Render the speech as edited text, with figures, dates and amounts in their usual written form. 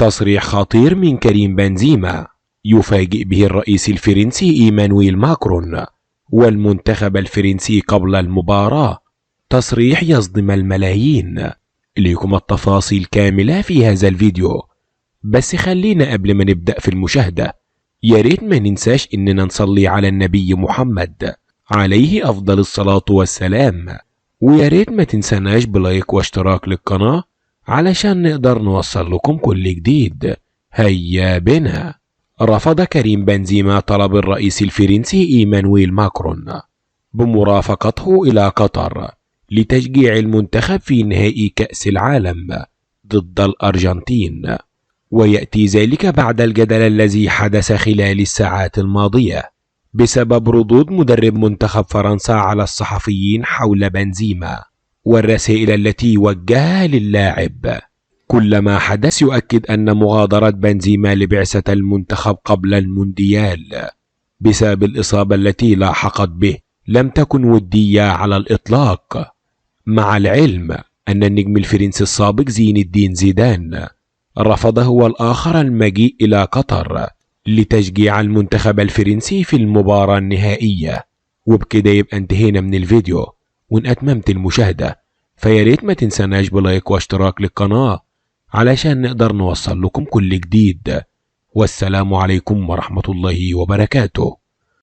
تصريح خطير من كريم بنزيما يفاجئ به الرئيس الفرنسي إيمانويل ماكرون والمنتخب الفرنسي قبل المباراة. تصريح يصدم الملايين. ليكم التفاصيل كاملة في هذا الفيديو، بس خلينا قبل ما نبدأ في المشاهدة ياريت ما ننساش إننا نصلي على النبي محمد عليه أفضل الصلاة والسلام، وياريت ما تنساناش بلايك واشتراك للقناة علشان نقدر نوصل لكم كل جديد. هيا بنا. رفض كريم بنزيما طلب الرئيس الفرنسي إيمانويل ماكرون بمرافقته إلى قطر لتشجيع المنتخب في نهائي كأس العالم ضد الأرجنتين، ويأتي ذلك بعد الجدل الذي حدث خلال الساعات الماضية بسبب ردود مدرب منتخب فرنسا على الصحفيين حول بنزيما والرسائل التي وجهها للاعب. كل ما حدث يؤكد أن مغادرة بنزيما لبعثة المنتخب قبل المونديال بسبب الإصابة التي لاحقت به لم تكن ودية على الإطلاق، مع العلم أن النجم الفرنسي السابق زين الدين زيدان رفض هو الآخر المجيء إلى قطر لتشجيع المنتخب الفرنسي في المباراة النهائية. وبكده يبقى انتهينا من الفيديو. وإن أتممت المشاهدة فياريت ما تنساناش بلايك واشتراك للقناة علشان نقدر نوصل لكم كل جديد. والسلام عليكم ورحمة الله وبركاته.